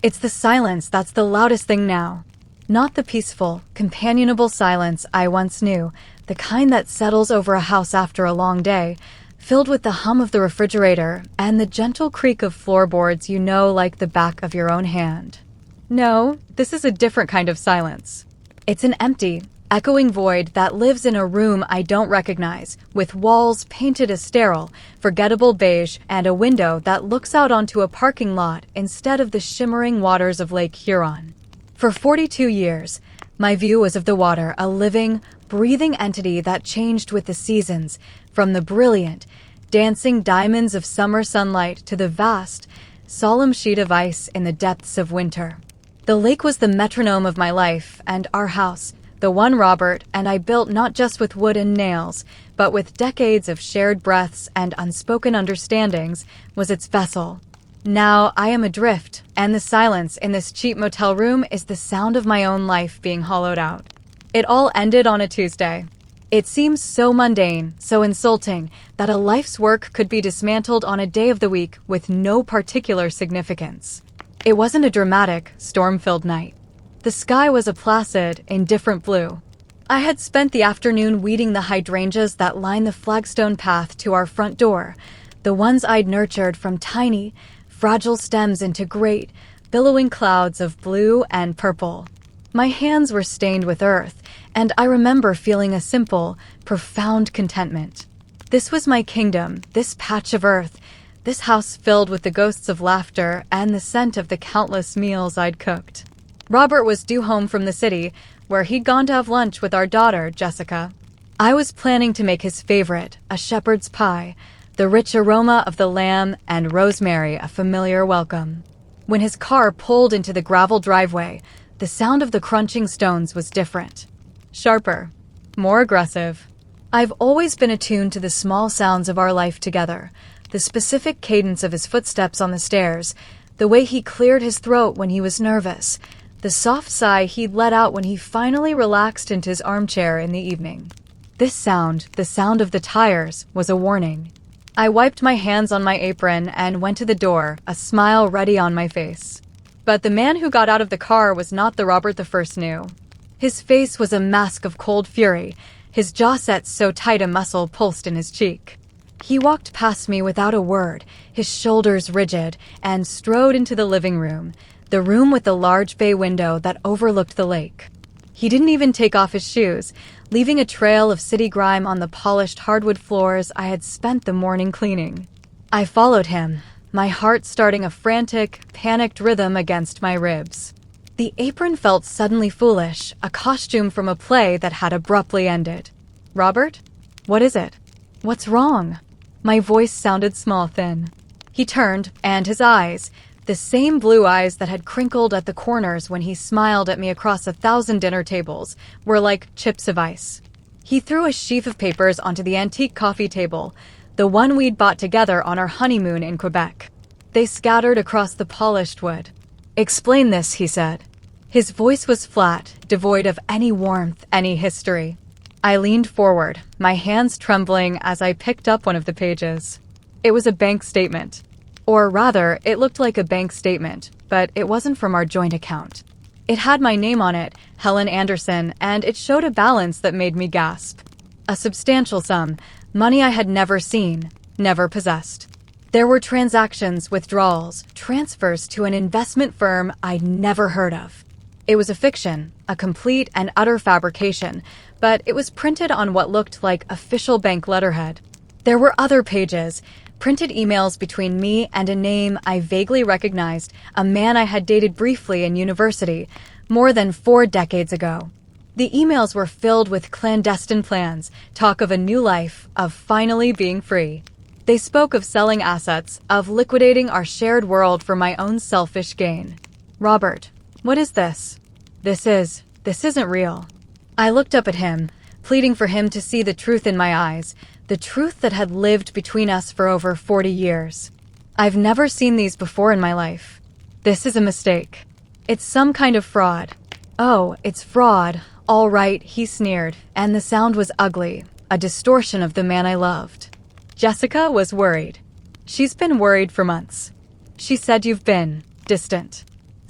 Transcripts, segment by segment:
It's the silence that's the loudest thing now. Not the peaceful, companionable silence I once knew, the kind that settles over a house after a long day, filled with the hum of the refrigerator and the gentle creak of floorboards you know like the back of your own hand. No, this is a different kind of silence. It's an empty, echoing void that lives in a room I don't recognize, with walls painted a sterile, forgettable beige and a window that looks out onto a parking lot instead of the shimmering waters of Lake Huron. For 42 years, my view was of the water, a living, breathing entity that changed with the seasons, from the brilliant, dancing diamonds of summer sunlight to the vast, solemn sheet of ice in the depths of winter. The lake was the metronome of my life, and our house, the one Robert and I built not just with wood and nails, but with decades of shared breaths and unspoken understandings, was its vessel. Now I am adrift, and the silence in this cheap motel room is the sound of my own life being hollowed out. It all ended on a Tuesday. It seems so mundane, so insulting, that a life's work could be dismantled on a day of the week with no particular significance. It wasn't a dramatic, storm-filled night. The sky was a placid, indifferent blue. I had spent the afternoon weeding the hydrangeas that line the flagstone path to our front door, the ones I'd nurtured from tiny, fragile stems into great, billowing clouds of blue and purple. My hands were stained with earth, and I remember feeling a simple, profound contentment. This was my kingdom, this patch of earth, this house filled with the ghosts of laughter and the scent of the countless meals I'd cooked. Robert was due home from the city, where he'd gone to have lunch with our daughter, Jessica. I was planning to make his favorite, a shepherd's pie, the rich aroma of the lamb and rosemary a familiar welcome. When his car pulled into the gravel driveway, the sound of the crunching stones was different. Sharper. More aggressive. I've always been attuned to the small sounds of our life together, the specific cadence of his footsteps on the stairs, the way he cleared his throat when he was nervous, the soft sigh he'd let out when he finally relaxed into his armchair in the evening. This sound, the sound of the tires, was a warning. I wiped my hands on my apron and went to the door, a smile ready on my face. But the man who got out of the car was not the Robert the first knew. His face was a mask of cold fury, his jaw set so tight a muscle pulsed in his cheek. He walked past me without a word, his shoulders rigid, and strode into the living room, the room with the large bay window that overlooked the lake. He didn't even take off his shoes, leaving a trail of city grime on the polished hardwood floors I had spent the morning cleaning. I followed him, my heart starting a frantic, panicked rhythm against my ribs. The apron felt suddenly foolish, a costume from a play that had abruptly ended. Robert? What is it? What's wrong? My voice sounded small thin. He turned, and his eyes, the same blue eyes that had crinkled at the corners when he smiled at me across 1,000 dinner tables, were like chips of ice. He threw a sheaf of papers onto the antique coffee table, the one we'd bought together on our honeymoon in Quebec. They scattered across the polished wood. "Explain this," he said. His voice was flat, devoid of any warmth, any history. I leaned forward, my hands trembling as I picked up one of the pages. It was a bank statement. Or rather, it looked like a bank statement, but it wasn't from our joint account. It had my name on it, Helen Anderson, and it showed a balance that made me gasp. A substantial sum, money I had never seen, never possessed. There were transactions, withdrawals, transfers to an investment firm I'd never heard of. It was a fiction, a complete and utter fabrication, but it was printed on what looked like official bank letterhead. There were other pages, printed emails between me and a name I vaguely recognized, a man I had dated briefly in university, more than 4 decades ago. The emails were filled with clandestine plans, talk of a new life, of finally being free. They spoke of selling assets, of liquidating our shared world for my own selfish gain. Robert, what is this? This isn't real. I looked up at him, pleading for him to see the truth in my eyes, the truth that had lived between us for over 40 years. I've never seen these before in my life. This is a mistake. It's some kind of fraud. Oh, it's fraud. All right, he sneered, and the sound was ugly, a distortion of the man I loved. Jessica was worried. She's been worried for months. She said you've been distant.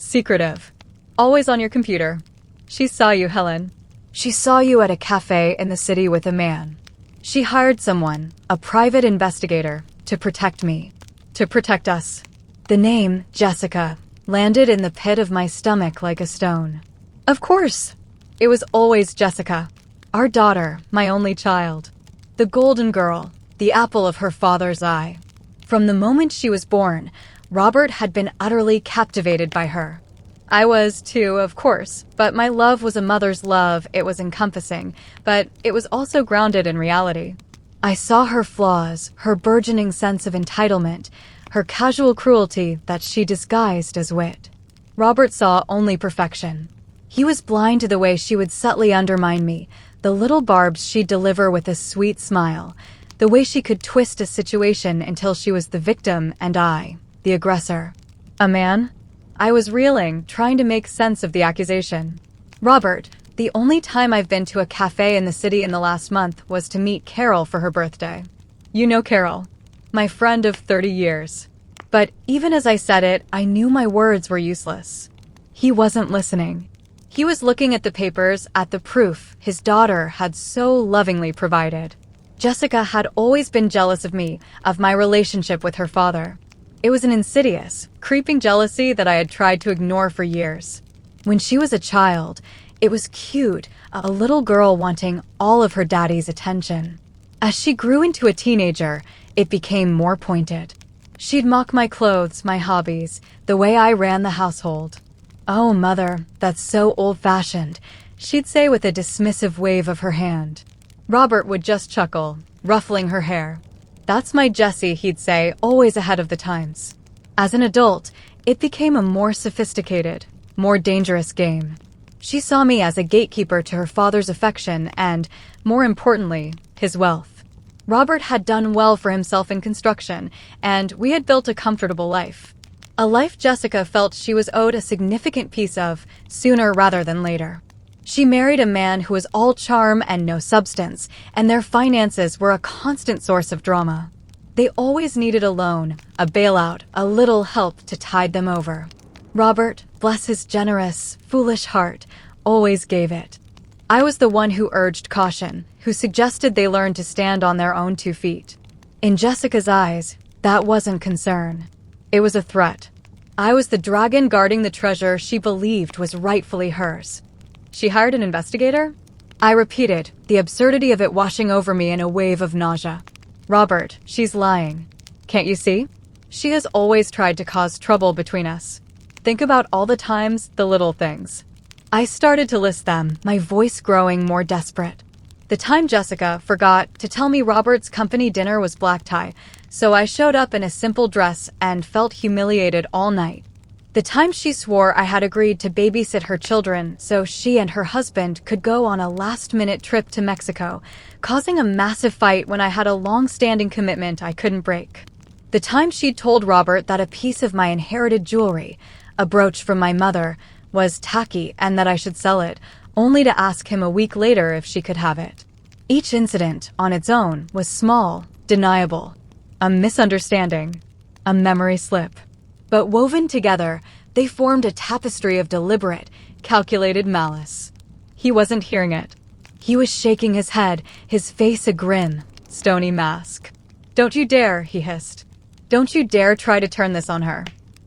Secretive. Always on your computer. She saw you, Helen. She saw you at a cafe in the city with a man. She hired someone, a private investigator, to protect me. To protect us. The name, Jessica, landed in the pit of my stomach like a stone. Of course. It was always Jessica. Our daughter, my only child. The golden girl, the apple of her father's eye. From the moment she was born, Robert had been utterly captivated by her. I was too, of course, but my love was a mother's love. It was encompassing, but it was also grounded in reality. I saw her flaws, her burgeoning sense of entitlement, her casual cruelty that she disguised as wit. Robert saw only perfection. He was blind to the way she would subtly undermine me, the little barbs she'd deliver with a sweet smile, the way she could twist a situation until she was the victim and I, the aggressor. A man? I was reeling, trying to make sense of the accusation. Robert, the only time I've been to a cafe in the city in the last month was to meet Carol for her birthday. You know Carol, my friend of 30 years. But even as I said it, I knew my words were useless. He wasn't listening. He was looking at the papers, at the proof his daughter had so lovingly provided. Jessica had always been jealous of me, of my relationship with her father. It was an insidious, creeping jealousy that I had tried to ignore for years. When she was a child, it was cute, a little girl wanting all of her daddy's attention. As she grew into a teenager, it became more pointed. She'd mock my clothes, my hobbies, the way I ran the household. "Oh, Mother, that's so old-fashioned," she'd say with a dismissive wave of her hand. Robert would just chuckle, ruffling her hair. "That's my Jessie," he'd say, always ahead of the times. As an adult, it became a more sophisticated, more dangerous game. She saw me as a gatekeeper to her father's affection and, more importantly, his wealth. Robert had done well for himself in construction, and we had built a comfortable life. A life Jessica felt she was owed a significant piece of, sooner rather than later. She married a man who was all charm and no substance, and their finances were a constant source of drama. They always needed a loan, a bailout, a little help to tide them over. Robert, bless his generous, foolish heart, always gave it. I was the one who urged caution, who suggested they learn to stand on their own 2 feet. In Jessica's eyes, that wasn't concern. It was a threat. I was the dragon guarding the treasure she believed was rightfully hers. She hired an investigator? I repeated, the absurdity of it washing over me in a wave of nausea. Robert, she's lying. Can't you see? She has always tried to cause trouble between us. Think about all the times, the little things. I started to list them, my voice growing more desperate. The time Jessica forgot to tell me Robert's company dinner was black tie, so I showed up in a simple dress and felt humiliated all night. The time she swore I had agreed to babysit her children so she and her husband could go on a last-minute trip to Mexico, causing a massive fight when I had a long-standing commitment I couldn't break. The time she'd told Robert that a piece of my inherited jewelry, a brooch from my mother, was tacky and that I should sell it, only to ask him a week later if she could have it. Each incident, on its own, was small, deniable, a misunderstanding, a memory slip. But woven together, they formed a tapestry of deliberate, calculated malice. He wasn't hearing it. He was shaking his head, his face a grim, stony mask. "Don't you dare," he hissed. "Don't you dare try to turn this on her.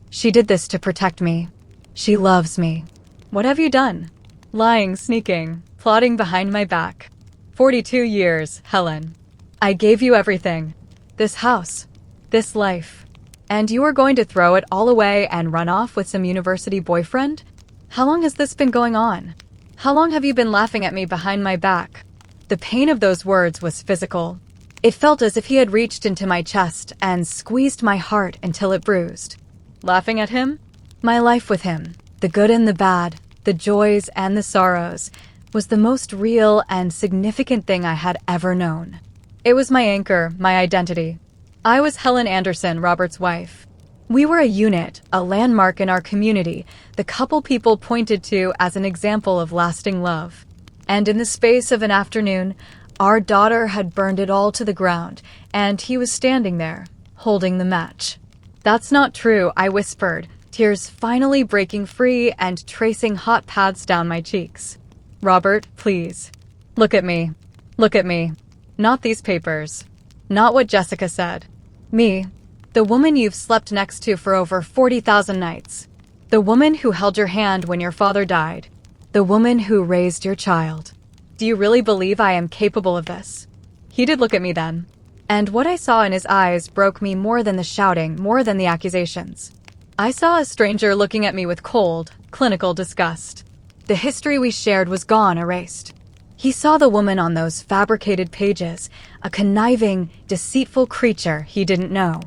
She did this to protect me. She loves me. What have you done? Lying, sneaking, plotting behind my back. 42 years, Helen. I gave you everything. This house. This life. And you are going to throw it all away and run off with some university boyfriend? How long has this been going on? How long have you been laughing at me behind my back?" The pain of those words was physical. It felt as if he had reached into my chest and squeezed my heart until it bruised. Laughing at him? My life with him, the good and the bad, the joys and the sorrows, was the most real and significant thing I had ever known. It was my anchor, my identity. I was Helen Anderson, Robert's wife. We were a unit, a landmark in our community, the couple people pointed to as an example of lasting love. And in the space of an afternoon, our daughter had burned it all to the ground, and he was standing there, holding the match. "That's not true," I whispered, tears finally breaking free and tracing hot paths down my cheeks. Robert, please. Look at me. Look at me. Not these papers. Not what Jessica said. Me. The woman you've slept next to for over 40,000 nights. The woman who held your hand when your father died. The woman who raised your child. Do you really believe I am capable of this? He did look at me then. And what I saw in his eyes broke me more than the shouting, more than the accusations. I saw a stranger looking at me with cold, clinical disgust. The history we shared was gone, erased. He saw the woman on those fabricated pages, a conniving, deceitful creature he didn't know.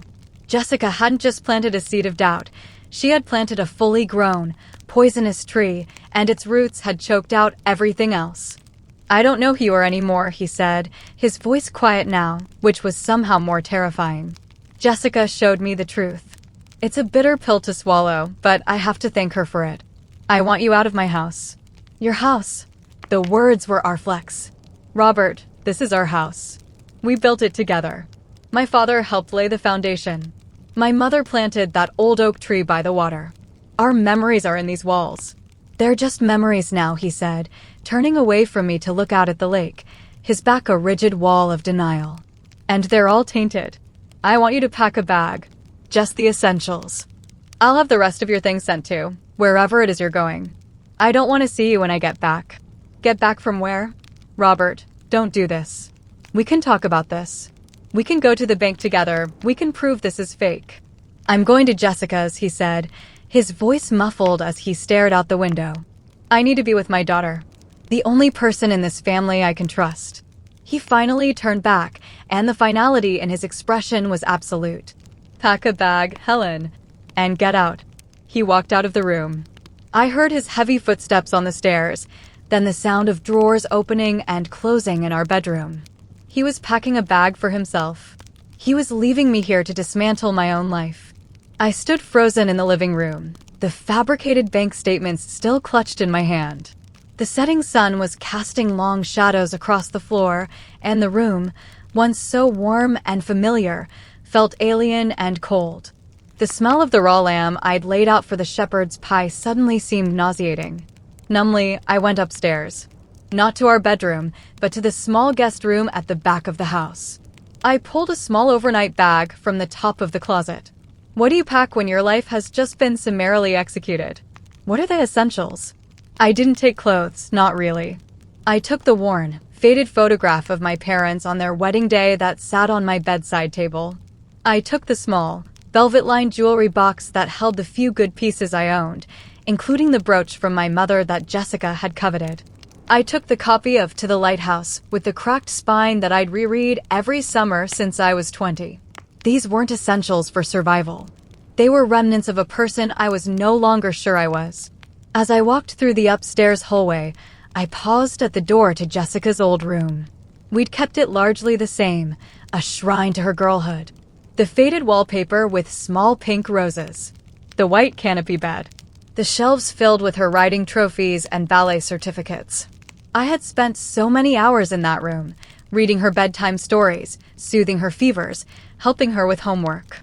Jessica hadn't just planted a seed of doubt. She had planted a fully grown, poisonous tree, and its roots had choked out everything else. I don't know who you are anymore, he said, his voice quiet now, which was somehow more terrifying. Jessica showed me the truth. It's a bitter pill to swallow, but I have to thank her for it. I want you out of my house. Your house. The words were Arflex. Robert, this is our house. We built it together. My father helped lay the foundation. My mother planted that old oak tree by the water. Our memories are in these walls. They're just memories now, he said, turning away from me to look out at the lake, his back a rigid wall of denial. And they're all tainted. I want you to pack a bag. Just the essentials. I'll have the rest of your things sent to, wherever it is you're going. I don't want to see you when I get back. Get back from where? Robert, don't do this. We can talk about this. We can go to the bank together. We can prove this is fake. I'm going to Jessica's, he said, his voice muffled as he stared out the window. I need to be with my daughter. The only person in this family I can trust. He finally turned back, and the finality in his expression was absolute. Pack a bag, Helen, and get out. He walked out of the room. I heard his heavy footsteps on the stairs, then the sound of drawers opening and closing in our bedroom. He was packing a bag for himself. He was leaving me here to dismantle my own life. I stood frozen in the living room, the fabricated bank statements still clutched in my hand. The setting sun was casting long shadows across the floor, and the room, once so warm and familiar, felt alien and cold. The smell of the raw lamb I'd laid out for the shepherd's pie suddenly seemed nauseating. Numbly, I went upstairs. Not to our bedroom, but to the small guest room at the back of the house. I pulled a small overnight bag from the top of the closet. What do you pack when your life has just been summarily executed? What are the essentials? I didn't take clothes, not really. I took the worn, faded photograph of my parents on their wedding day that sat on my bedside table. I took the small, velvet-lined jewelry box that held the few good pieces I owned, including the brooch from my mother that Jessica had coveted. I took the copy of To the Lighthouse with the cracked spine that I'd reread every summer since I was 20. These weren't essentials for survival. They were remnants of a person I was no longer sure I was. As I walked through the upstairs hallway, I paused at the door to Jessica's old room. We'd kept it largely the same, a shrine to her girlhood. The faded wallpaper with small pink roses. The white canopy bed. The shelves filled with her riding trophies and ballet certificates. I had spent so many hours in that room, reading her bedtime stories, soothing her fevers, helping her with homework.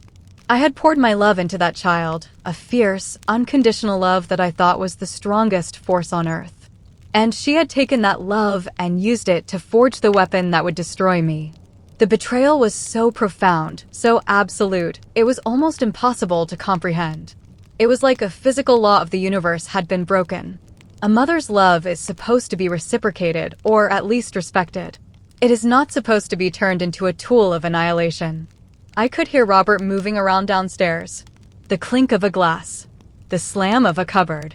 I had poured my love into that child, a fierce, unconditional love that I thought was the strongest force on earth. And she had taken that love and used it to forge the weapon that would destroy me. The betrayal was so profound, so absolute, it was almost impossible to comprehend. It was like a physical law of the universe had been broken. A mother's love is supposed to be reciprocated, or at least respected. It is not supposed to be turned into a tool of annihilation. I could hear Robert moving around downstairs. The clink of a glass. The slam of a cupboard.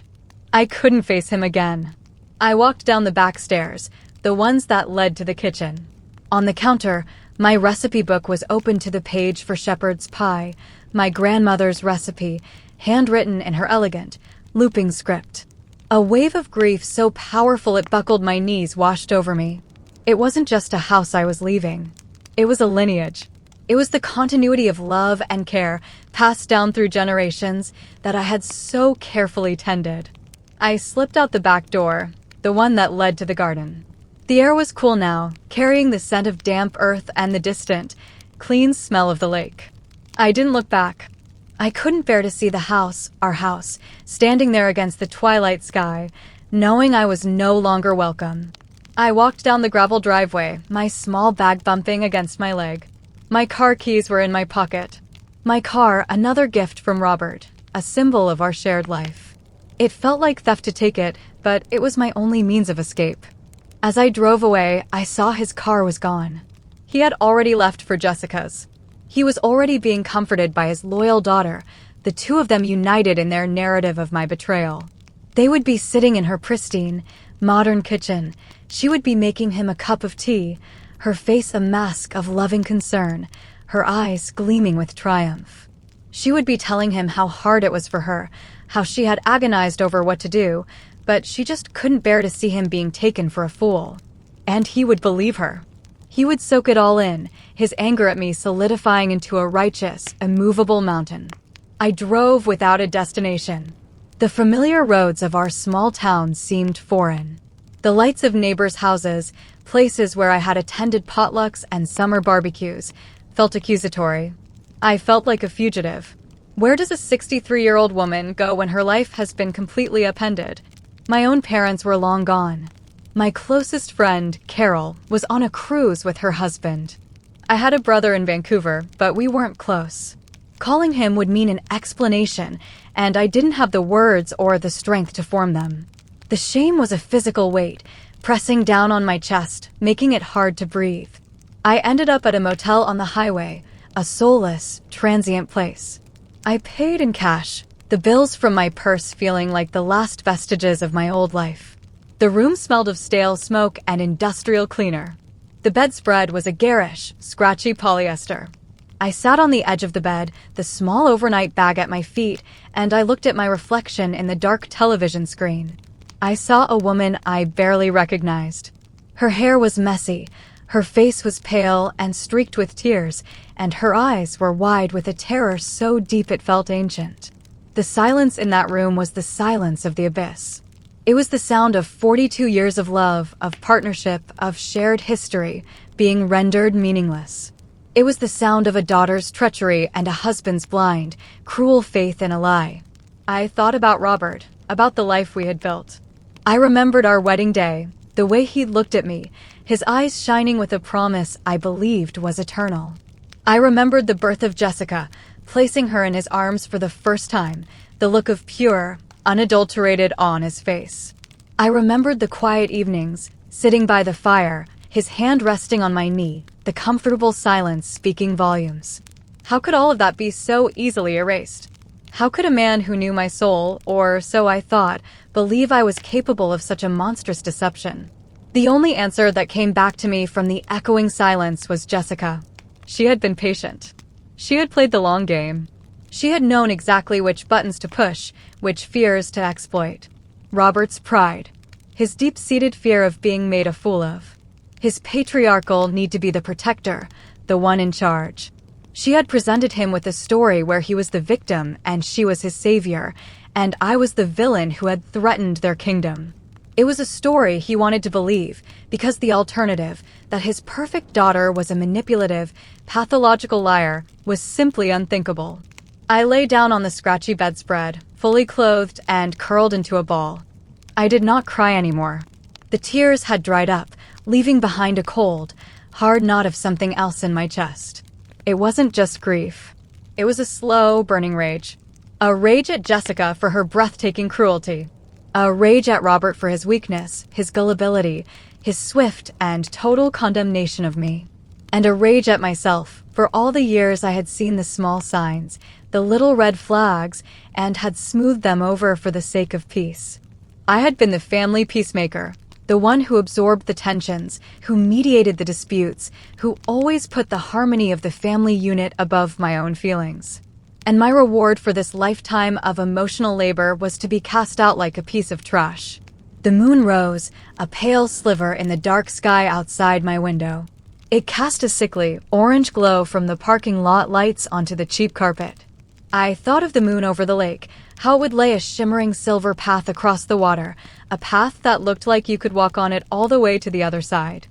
I couldn't face him again. I walked down the back stairs, the ones that led to the kitchen. On the counter, my recipe book was open to the page for shepherd's pie, my grandmother's recipe, handwritten in her elegant, looping script. A wave of grief so powerful it buckled my knees washed over me. It wasn't just a house I was leaving. It was a lineage. It was the continuity of love and care passed down through generations that I had so carefully tended. I slipped out the back door, the one that led to the garden. The air was cool now, carrying the scent of damp earth and the distant, clean smell of the lake. I didn't look back. I couldn't bear to see the house, our house, standing there against the twilight sky, knowing I was no longer welcome. I walked down the gravel driveway, my small bag bumping against my leg. My car keys were in my pocket. My car, another gift from Robert, a symbol of our shared life. It felt like theft to take it, but it was my only means of escape. As I drove away, I saw his car was gone. He had already left for Jessica's. He was already being comforted by his loyal daughter, the two of them united in their narrative of my betrayal. They would be sitting in her pristine, modern kitchen. She would be making him a cup of tea, her face a mask of loving concern, her eyes gleaming with triumph. She would be telling him how hard it was for her, how she had agonized over what to do, but she just couldn't bear to see him being taken for a fool. And he would believe her. He would soak it all in, his anger at me solidifying into a righteous, immovable mountain. I drove without a destination. The familiar roads of our small town seemed foreign. The lights of neighbors' houses, places where I had attended potlucks and summer barbecues, felt accusatory. I felt like a fugitive. Where does a 63-year-old woman go when her life has been completely upended? My own parents were long gone. My closest friend, Carol, was on a cruise with her husband. I had a brother in Vancouver, but we weren't close. Calling him would mean an explanation, and I didn't have the words or the strength to form them. The shame was a physical weight, pressing down on my chest, making it hard to breathe. I ended up at a motel on the highway, a soulless, transient place. I paid in cash, the bills from my purse feeling like the last vestiges of my old life. The room smelled of stale smoke and industrial cleaner. The bedspread was a garish, scratchy polyester. I sat on the edge of the bed, the small overnight bag at my feet, and I looked at my reflection in the dark television screen. I saw a woman I barely recognized. Her hair was messy, her face was pale and streaked with tears, and her eyes were wide with a terror so deep it felt ancient. The silence in that room was the silence of the abyss. It was the sound of 42 years of love, of partnership, of shared history, being rendered meaningless. It was the sound of a daughter's treachery and a husband's blind, cruel faith in a lie. I thought about Robert, about the life we had built. I remembered our wedding day, the way he looked at me, his eyes shining with a promise I believed was eternal. I remembered the birth of Jessica, placing her in his arms for the first time, the look of pure, unadulterated awe on his face. I remembered the quiet evenings, sitting by the fire, his hand resting on my knee, the comfortable silence speaking volumes. How could all of that be so easily erased? How could a man who knew my soul, or so I thought, believe I was capable of such a monstrous deception? The only answer that came back to me from the echoing silence was Jessica. She had been patient. She had played the long game. She had known exactly which buttons to push, which fears to exploit. Robert's pride. His deep-seated fear of being made a fool of. His patriarchal need to be the protector, the one in charge. She had presented him with a story where he was the victim and she was his savior, and I was the villain who had threatened their kingdom. It was a story he wanted to believe, because the alternative, that his perfect daughter was a manipulative, pathological liar, was simply unthinkable. I lay down on the scratchy bedspread, fully clothed and curled into a ball. I did not cry anymore. The tears had dried up, leaving behind a cold, hard knot of something else in my chest. It wasn't just grief. It was a slow, burning rage. A rage at Jessica for her breathtaking cruelty. A rage at Robert for his weakness, his gullibility, his swift and total condemnation of me. And a rage at myself for all the years I had seen the small signs, the little red flags, and had smoothed them over for the sake of peace. I had been the family peacemaker, the one who absorbed the tensions, who mediated the disputes, who always put the harmony of the family unit above my own feelings. And my reward for this lifetime of emotional labor was to be cast out like a piece of trash. The moon rose, a pale sliver in the dark sky outside my window. It cast a sickly, orange glow from the parking lot lights onto the cheap carpet. I thought of the moon over the lake, how it would lay a shimmering silver path across the water, a path that looked like you could walk on it all the way to the other side.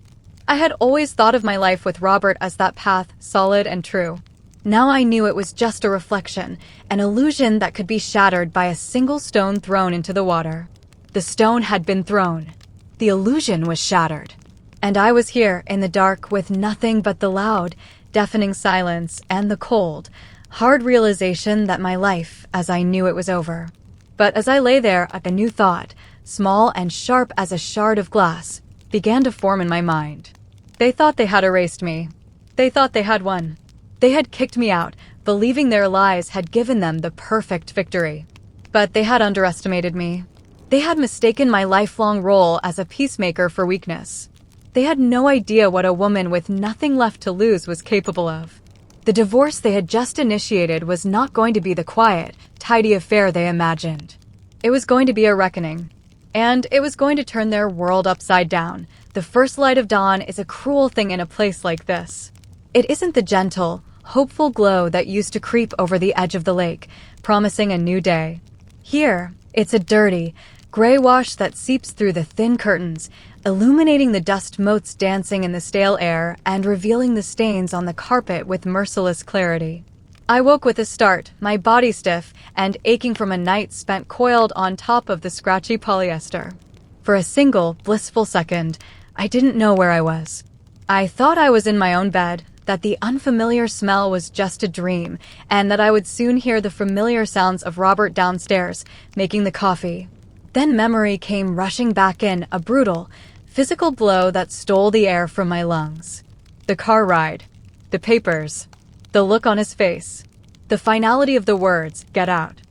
I had always thought of my life with Robert as that path, solid and true. Now I knew it was just a reflection, an illusion that could be shattered by a single stone thrown into the water. The stone had been thrown. The illusion was shattered. And I was here in the dark with nothing but the loud, deafening silence and the cold, hard realization that my life, as I knew it, was over. But as I lay there, a new thought, small and sharp as a shard of glass, began to form in my mind. They thought they had erased me. They thought they had won. They had kicked me out, believing their lies had given them the perfect victory. But they had underestimated me. They had mistaken my lifelong role as a peacemaker for weakness. They had no idea what a woman with nothing left to lose was capable of. The divorce they had just initiated was not going to be the quiet, tidy affair they imagined. It was going to be a reckoning. And it was going to turn their world upside down. The first light of dawn is a cruel thing in a place like this. It isn't the gentle, hopeful glow that used to creep over the edge of the lake, promising a new day. Here, it's a dirty, gray wash that seeps through the thin curtains, illuminating the dust motes dancing in the stale air and revealing the stains on the carpet with merciless clarity. I woke with a start, my body stiff and aching from a night spent coiled on top of the scratchy polyester. For a single, blissful second, I didn't know where I was. I thought I was in my own bed, that the unfamiliar smell was just a dream, and that I would soon hear the familiar sounds of Robert downstairs, making the coffee. Then memory came rushing back in, a brutal, physical blow that stole the air from my lungs. The car ride, the papers, the look on his face, the finality of the words, "Get out."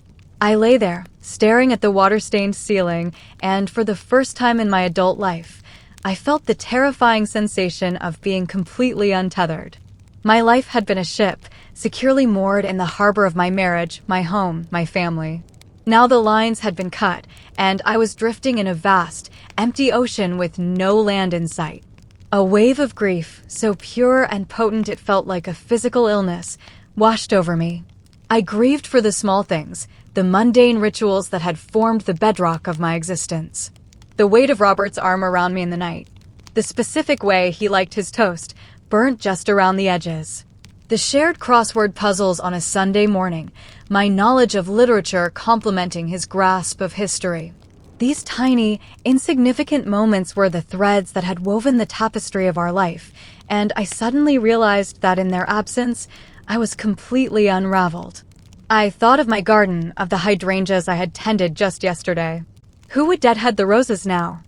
I lay there, staring at the water-stained ceiling, and for the first time in my adult life, I felt the terrifying sensation of being completely untethered. My life had been a ship, securely moored in the harbor of my marriage, my home, my family. Now the lines had been cut, and I was drifting in a vast, empty ocean with no land in sight. A wave of grief, so pure and potent it felt like a physical illness, washed over me. I grieved for the small things, the mundane rituals that had formed the bedrock of my existence. The weight of Robert's arm around me in the night. The specific way he liked his toast, burnt just around the edges. The shared crossword puzzles on a Sunday morning, my knowledge of literature complementing his grasp of history. These tiny, insignificant moments were the threads that had woven the tapestry of our life, and I suddenly realized that in their absence, I was completely unraveled. I thought of my garden, of the hydrangeas I had tended just yesterday. Who would deadhead the roses now?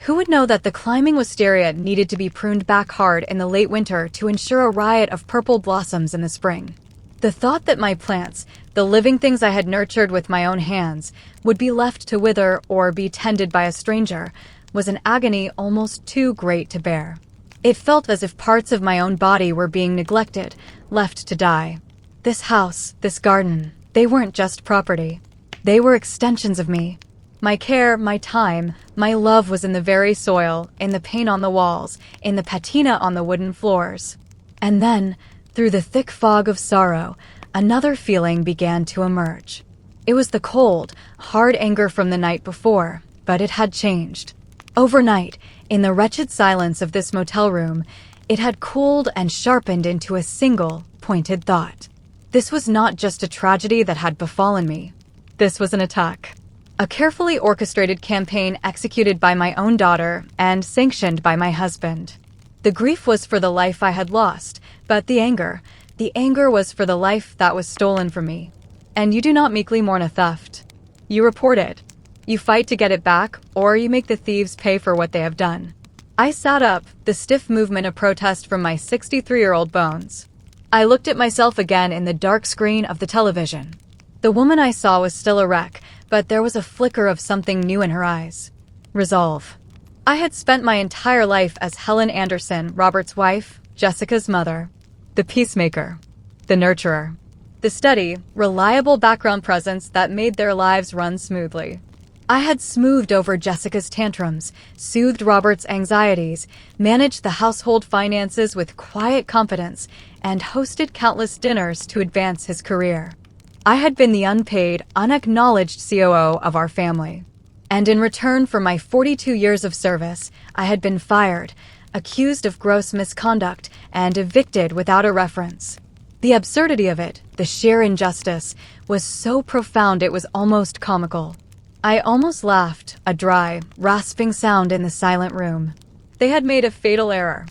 Who would know that the climbing wisteria needed to be pruned back hard in the late winter to ensure a riot of purple blossoms in the spring? The thought that my plants, the living things I had nurtured with my own hands, would be left to wither or be tended by a stranger was an agony almost too great to bear. It felt as if parts of my own body were being neglected, left to die. This house, this garden, they weren't just property. They were extensions of me. My care, my time, my love was in the very soil, in the paint on the walls, in the patina on the wooden floors. And then, through the thick fog of sorrow, another feeling began to emerge. It was the cold, hard anger from the night before, but it had changed. Overnight, in the wretched silence of this motel room, it had cooled and sharpened into a single, pointed thought. This was not just a tragedy that had befallen me. This was an attack. A carefully orchestrated campaign executed by my own daughter and sanctioned by my husband. The grief was for the life I had lost, but the anger was for the life that was stolen from me. And you do not meekly mourn a theft. You report it. You fight to get it back, or you make the thieves pay for what they have done. I sat up, the stiff movement of protest from my 63-year-old bones. I looked at myself again in the dark screen of the television. The woman I saw was still a wreck, but there was a flicker of something new in her eyes. Resolve. I had spent my entire life as Helen Anderson, Robert's wife, Jessica's mother, the peacemaker, the nurturer, the steady, reliable background presence that made their lives run smoothly. I had smoothed over Jessica's tantrums, soothed Robert's anxieties, managed the household finances with quiet competence, and hosted countless dinners to advance his career. I had been the unpaid, unacknowledged COO of our family. And in return for my 42 years of service, I had been fired, accused of gross misconduct, and evicted without a reference. The absurdity of it, the sheer injustice, was so profound it was almost comical. I almost laughed, a dry, rasping sound in the silent room. They had made a fatal error.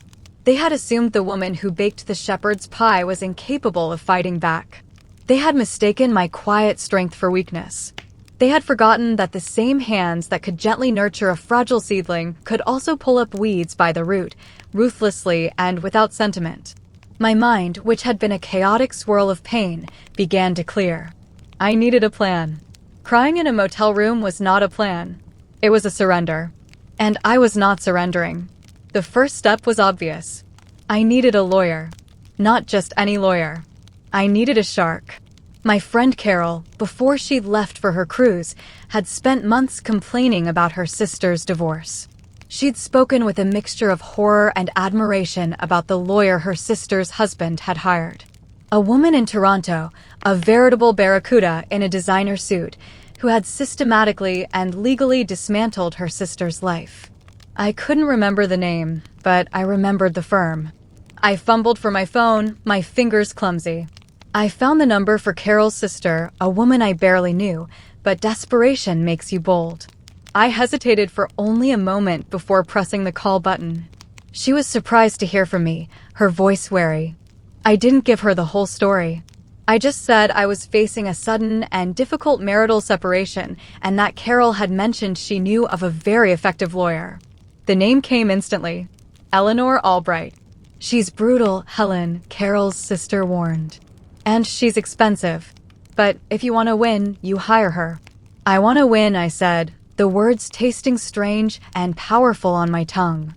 They had assumed the woman who baked the shepherd's pie was incapable of fighting back. They had mistaken my quiet strength for weakness. They had forgotten that the same hands that could gently nurture a fragile seedling could also pull up weeds by the root, ruthlessly and without sentiment. My mind, which had been a chaotic swirl of pain, began to clear. I needed a plan. Crying in a motel room was not a plan. It was a surrender. And I was not surrendering. The first step was obvious. I needed a lawyer. Not just any lawyer. I needed a shark. My friend Carol, before she left for her cruise, had spent months complaining about her sister's divorce. She'd spoken with a mixture of horror and admiration about the lawyer her sister's husband had hired. A woman in Toronto, a veritable barracuda in a designer suit, who had systematically and legally dismantled her sister's life. I couldn't remember the name, but I remembered the firm. I fumbled for my phone, my fingers clumsy. I found the number for Carol's sister, a woman I barely knew, but desperation makes you bold. I hesitated for only a moment before pressing the call button. She was surprised to hear from me, her voice wary. I didn't give her the whole story. I just said I was facing a sudden and difficult marital separation and that Carol had mentioned she knew of a very effective lawyer. The name came instantly. Eleanor Albright. She's brutal, Helen, Carol's sister warned. And she's expensive. But if you want to win, you hire her. I want to win, I said, the words tasting strange and powerful on my tongue.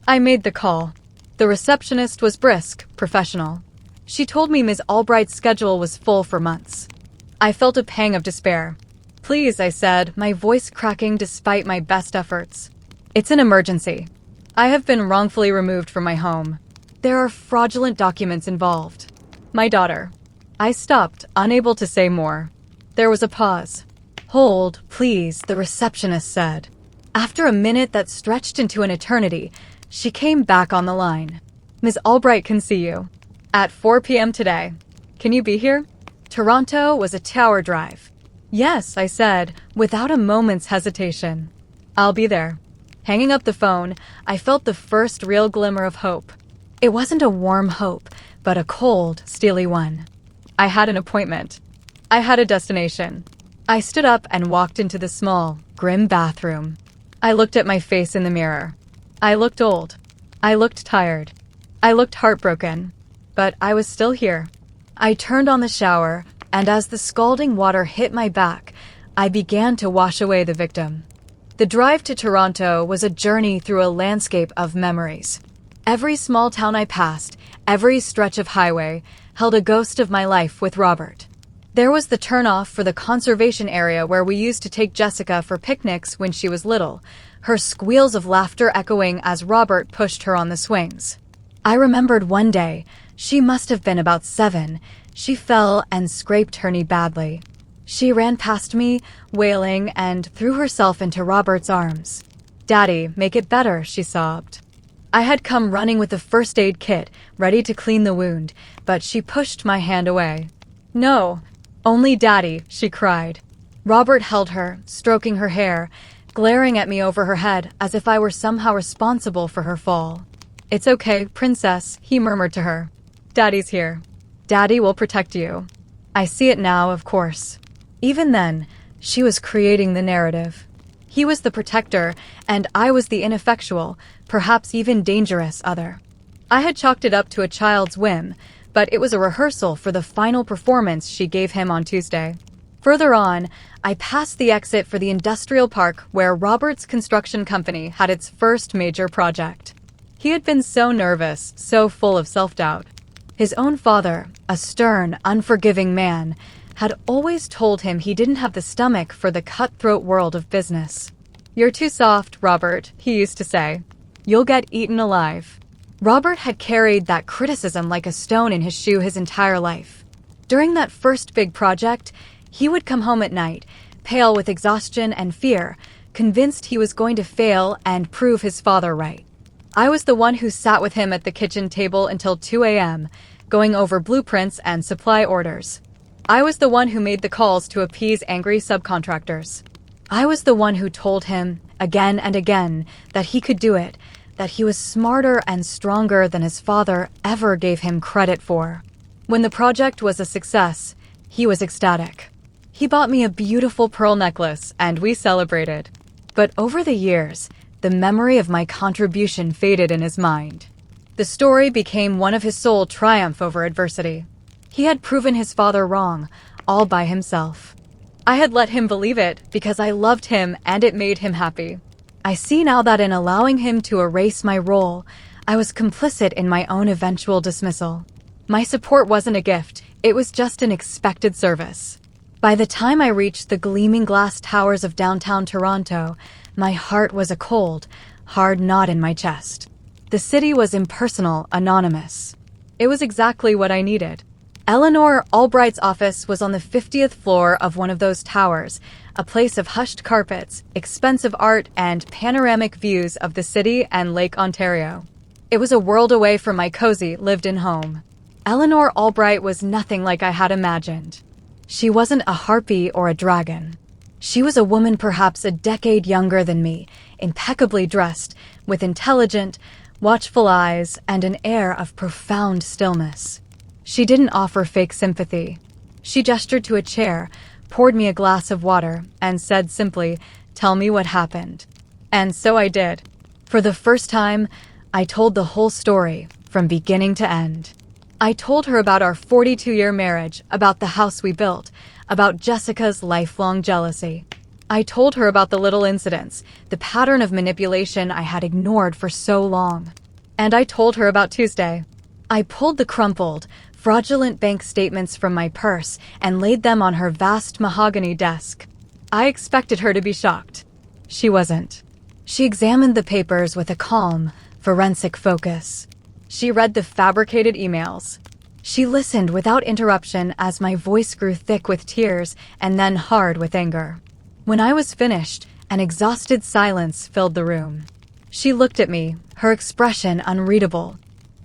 I made the call. The receptionist was brisk, professional. She told me Ms. Albright's schedule was full for months. I felt a pang of despair. Please, I said, my voice cracking despite my best efforts. It's an emergency. I have been wrongfully removed from my home. There are fraudulent documents involved. My daughter. I stopped, unable to say more. There was a pause. Hold, please, the receptionist said. After a minute that stretched into an eternity, she came back on the line. Ms. Albright can see you. At 4 p.m. today. Can you be here? Toronto was a two-hour drive. Yes, I said, without a moment's hesitation. I'll be there. Hanging up the phone, I felt the first real glimmer of hope. It wasn't a warm hope, but a cold, steely one. I had an appointment. I had a destination. I stood up and walked into the small, grim bathroom. I looked at my face in the mirror. I looked old. I looked tired. I looked heartbroken. But I was still here. I turned on the shower, and as the scalding water hit my back, I began to wash away the victim. The drive to Toronto was a journey through a landscape of memories. Every small town I passed, every stretch of highway, held a ghost of my life with Robert. There was the turnoff for the conservation area where we used to take Jessica for picnics when she was little, her squeals of laughter echoing as Robert pushed her on the swings. I remembered one day, she must have been about 7, she fell and scraped her knee badly. She ran past me, wailing, and threw herself into Robert's arms. "Daddy, make it better," she sobbed. I had come running with the first aid kit, ready to clean the wound, but she pushed my hand away. "No, only Daddy," she cried. Robert held her, stroking her hair, glaring at me over her head as if I were somehow responsible for her fall. "It's okay, princess," he murmured to her. "Daddy's here. Daddy will protect you." I see it now, of course. Even then, she was creating the narrative. He was the protector, and I was the ineffectual, perhaps even dangerous other. I had chalked it up to a child's whim, but it was a rehearsal for the final performance she gave him on Tuesday. Further on, I passed the exit for the industrial park where Robert's construction company had its first major project. He had been so nervous, so full of self-doubt. His own father, a stern, unforgiving man, had always told him he didn't have the stomach for the cutthroat world of business. "You're too soft, Robert," he used to say. "You'll get eaten alive." Robert had carried that criticism like a stone in his shoe his entire life. During that first big project, he would come home at night, pale with exhaustion and fear, convinced he was going to fail and prove his father right. I was the one who sat with him at the kitchen table until 2 a.m., going over blueprints and supply orders. I was the one who made the calls to appease angry subcontractors. I was the one who told him, again and again, that he could do it, that he was smarter and stronger than his father ever gave him credit for. When the project was a success, he was ecstatic. He bought me a beautiful pearl necklace, and we celebrated. But over the years, the memory of my contribution faded in his mind. The story became one of his sole triumph over adversity. He had proven his father wrong, all by himself. I had let him believe it because I loved him and it made him happy. I see now that in allowing him to erase my role, I was complicit in my own eventual dismissal. My support wasn't a gift, it was just an expected service. By the time I reached the gleaming glass towers of downtown Toronto, my heart was a cold, hard knot in my chest. The city was impersonal, anonymous. It was exactly what I needed. Eleanor Albright's office was on the 50th floor of one of those towers, a place of hushed carpets, expensive art, and panoramic views of the city and Lake Ontario. It was a world away from my cozy, lived-in home. Eleanor Albright was nothing like I had imagined. She wasn't a harpy or a dragon. She was a woman perhaps a decade younger than me, impeccably dressed, with intelligent, watchful eyes and an air of profound stillness. She didn't offer fake sympathy. She gestured to a chair, poured me a glass of water, and said simply, "Tell me what happened." And so I did. For the first time, I told the whole story, from beginning to end. I told her about our 42-year marriage, about the house we built, about Jessica's lifelong jealousy. I told her about the little incidents, the pattern of manipulation I had ignored for so long. And I told her about Tuesday. I pulled the crumpled, fraudulent bank statements from my purse and laid them on her vast mahogany desk. I expected her to be shocked. She wasn't. She examined the papers with a calm, forensic focus. She read the fabricated emails. She listened without interruption as my voice grew thick with tears and then hard with anger. When I was finished, an exhausted silence filled the room. She looked at me, her expression unreadable.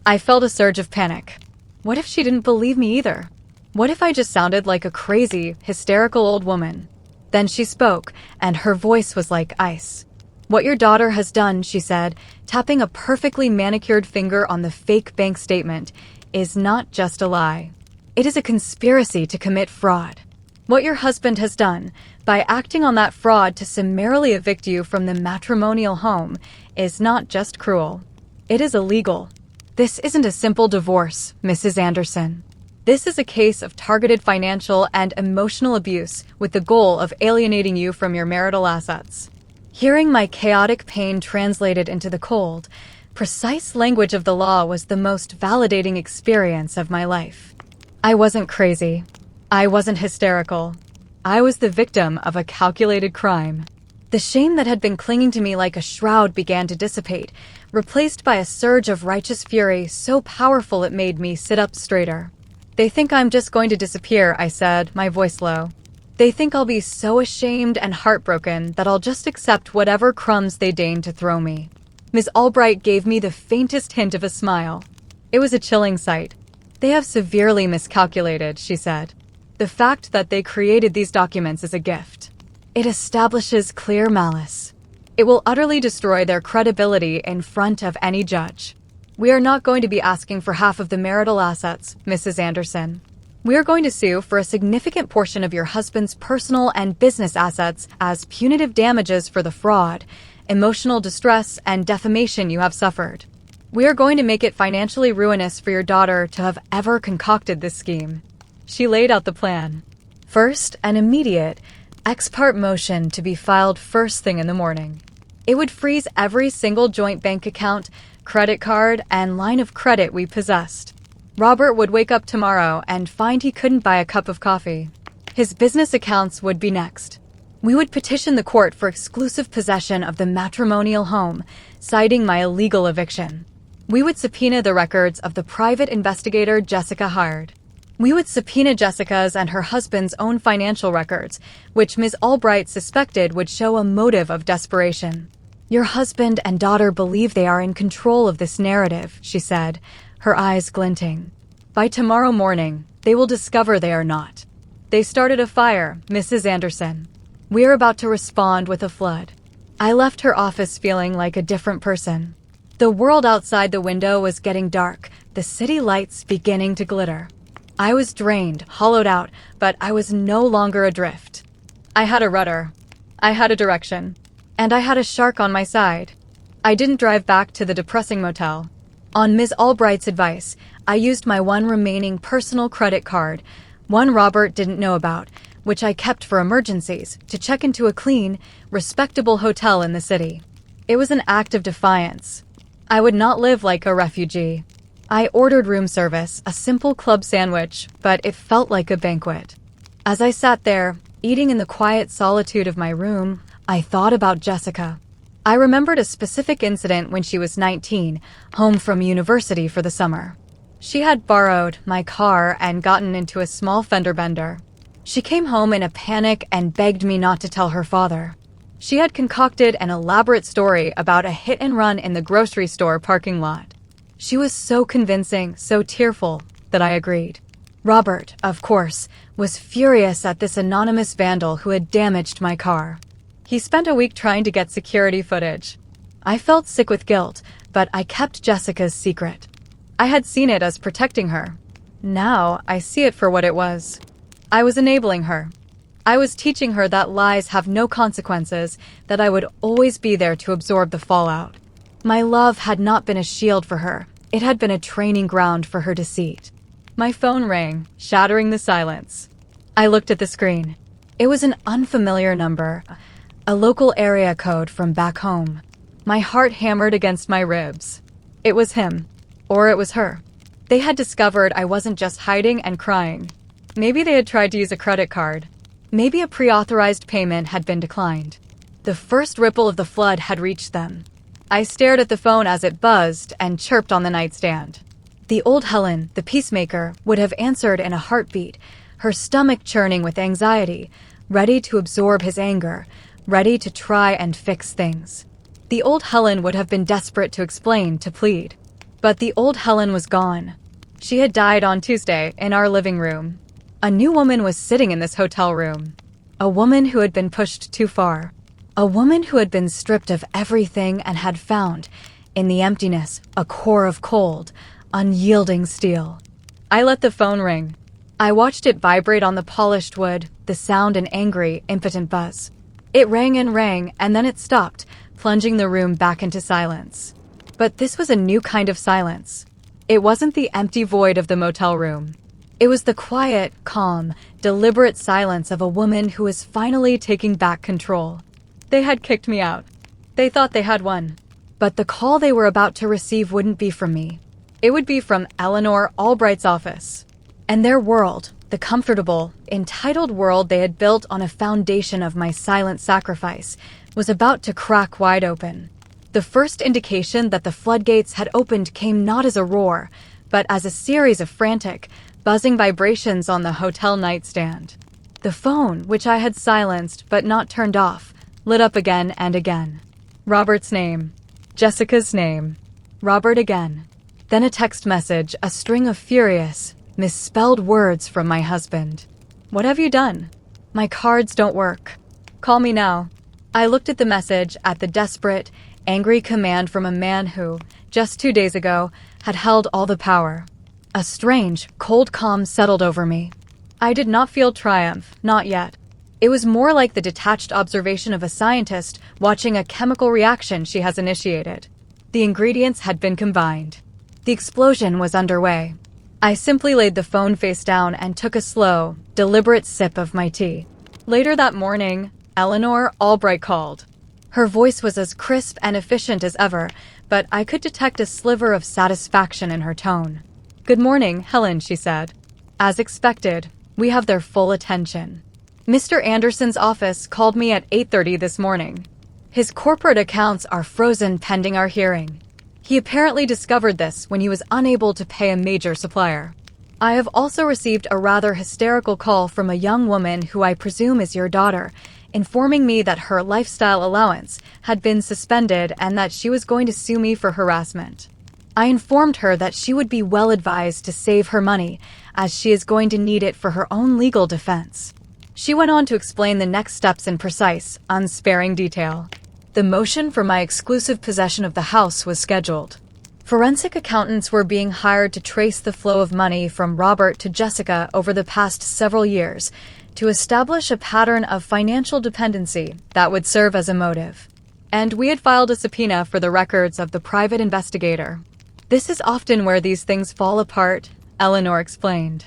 I felt a surge of panic. What if she didn't believe me either? What if I just sounded like a crazy, hysterical old woman? Then she spoke, and her voice was like ice. "What your daughter has done," she said, tapping a perfectly manicured finger on the fake bank statement, "is not just a lie. It is a conspiracy to commit fraud. What your husband has done, by acting on that fraud to summarily evict you from the matrimonial home, is not just cruel. It is illegal. This isn't a simple divorce, Mrs. Anderson. This is a case of targeted financial and emotional abuse with the goal of alienating you from your marital assets." Hearing my chaotic pain translated into the cold, precise language of the law was the most validating experience of my life. I wasn't crazy. I wasn't hysterical. I was the victim of a calculated crime. The shame that had been clinging to me like a shroud began to dissipate, replaced by a surge of righteous fury so powerful it made me sit up straighter. "They think I'm just going to disappear," I said, my voice low. "They think I'll be so ashamed and heartbroken that I'll just accept whatever crumbs they deign to throw me." Ms. Albright gave me the faintest hint of a smile. It was a chilling sight. "They have severely miscalculated," she said. "The fact that they created these documents is a gift. It establishes clear malice. It will utterly destroy their credibility in front of any judge. We are not going to be asking for half of the marital assets, Mrs. Anderson. We are going to sue for a significant portion of your husband's personal and business assets as punitive damages for the fraud, emotional distress, and defamation you have suffered. We are going to make it financially ruinous for your daughter to have ever concocted this scheme." She laid out the plan. First, an immediate, ex parte motion to be filed first thing in the morning. It would freeze every single joint bank account, credit card, and line of credit we possessed. Robert would wake up tomorrow and find he couldn't buy a cup of coffee. His business accounts would be next. We would petition the court for exclusive possession of the matrimonial home, citing my illegal eviction. We would subpoena the records of the private investigator Jessica hired. We would subpoena Jessica's and her husband's own financial records, which Ms. Albright suspected would show a motive of desperation. "Your husband and daughter believe they are in control of this narrative," she said, her eyes glinting. By tomorrow morning, they will discover they are not. They started a fire, Mrs. Anderson. We are about to respond with a flood. I left her office feeling like a different person. The world outside the window was getting dark, the city lights beginning to glitter. I was drained, hollowed out, but I was no longer adrift. I had a rudder. I had a direction. And I had a shark on my side. I didn't drive back to the depressing motel. On Ms. Albright's advice, I used my one remaining personal credit card, one Robert didn't know about, which I kept for emergencies, to check into a clean, respectable hotel in the city. It was an act of defiance. I would not live like a refugee. I ordered room service, a simple club sandwich, but it felt like a banquet. As I sat there, eating in the quiet solitude of my room, I thought about Jessica. I remembered a specific incident when she was 19, home from university for the summer. She had borrowed my car and gotten into a small fender bender. She came home in a panic and begged me not to tell her father. She had concocted an elaborate story about a hit and run in the grocery store parking lot. She was so convincing, so tearful, that I agreed. Robert, of course, was furious at this anonymous vandal who had damaged my car. He spent a week trying to get security footage. I felt sick with guilt, but I kept Jessica's secret. I had seen it as protecting her. Now I see it for what it was. I was enabling her. I was teaching her that lies have no consequences, that I would always be there to absorb the fallout. My love had not been a shield for her. It had been a training ground for her deceit. My phone rang, shattering the silence. I looked at the screen. It was an unfamiliar number, a local area code from back home. My heart hammered against my ribs. It was him. Or it was her. They had discovered I wasn't just hiding and crying. Maybe they had tried to use a credit card. Maybe a pre-authorized payment had been declined. The first ripple of the flood had reached them. I stared at the phone as it buzzed and chirped on the nightstand. The old Helen, the peacemaker, would have answered in a heartbeat, her stomach churning with anxiety, ready to absorb his anger, ready to try and fix things. The old Helen would have been desperate to explain, to plead. But the old Helen was gone. She had died on Tuesday in our living room. A new woman was sitting in this hotel room. A woman who had been pushed too far. A woman who had been stripped of everything and had found, in the emptiness, a core of cold, unyielding steel. I let the phone ring. I watched it vibrate on the polished wood, the sound an angry, impotent buzz. It rang, and then it stopped, plunging the room back into silence. But this was a new kind of silence. It wasn't the empty void of the motel room. It was the quiet, calm, deliberate silence of a woman who was finally taking back control. They had kicked me out. They thought they had won. But the call they were about to receive wouldn't be from me. It would be from Eleanor Albright's office. And their world, the comfortable, entitled world they had built on a foundation of my silent sacrifice, was about to crack wide open. The first indication that the floodgates had opened came not as a roar, but as a series of frantic, buzzing vibrations on the hotel nightstand. The phone, which I had silenced but not turned off, lit up again and again. Robert's name. Jessica's name. Robert again. Then a text message, a string of furious, misspelled words from my husband. What have you done? My cards don't work. Call me now. I looked at the message, at the desperate, angry command from a man who, just 2 days ago, had held all the power. A strange, cold calm settled over me. I did not feel triumph, not yet. It was more like the detached observation of a scientist watching a chemical reaction she has initiated. The ingredients had been combined. The explosion was underway. I simply laid the phone face down and took a slow, deliberate sip of my tea. Later that morning, Eleanor Albright called. Her voice was as crisp and efficient as ever, but I could detect a sliver of satisfaction in her tone. "Good morning, Helen," she said. "As expected, we have their full attention. Mr. Anderson's office called me at 8:30 this morning. His corporate accounts are frozen pending our hearing. He apparently discovered this when he was unable to pay a major supplier. I have also received a rather hysterical call from a young woman who I presume is your daughter, informing me that her lifestyle allowance had been suspended and that she was going to sue me for harassment. I informed her that she would be well advised to save her money, as she is going to need it for her own legal defense. She went on to explain the next steps in precise, unsparing detail. The motion for my exclusive possession of the house was scheduled. Forensic accountants were being hired to trace the flow of money from Robert to Jessica over the past several years to establish a pattern of financial dependency that would serve as a motive. And we had filed a subpoena for the records of the private investigator. This is often where these things fall apart, Eleanor explained.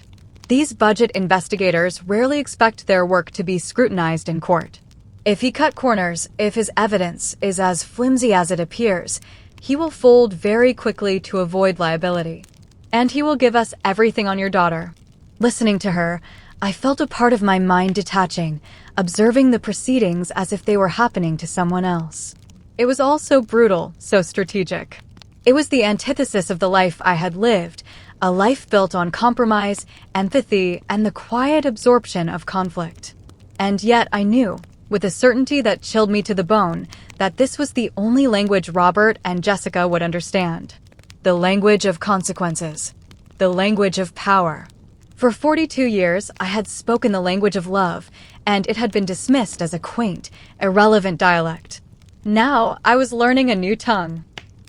These budget investigators rarely expect their work to be scrutinized in court. If he cut corners, if his evidence is as flimsy as it appears, he will fold very quickly to avoid liability. And he will give us everything on your daughter. Listening to her, I felt a part of my mind detaching, observing the proceedings as if they were happening to someone else. It was all so brutal, so strategic. It was the antithesis of the life I had lived, a life built on compromise, empathy, and the quiet absorption of conflict. And yet I knew, with a certainty that chilled me to the bone, that this was the only language Robert and Jessica would understand. The language of consequences. The language of power. For 42 years, I had spoken the language of love, and it had been dismissed as a quaint, irrelevant dialect. Now I was learning a new tongue.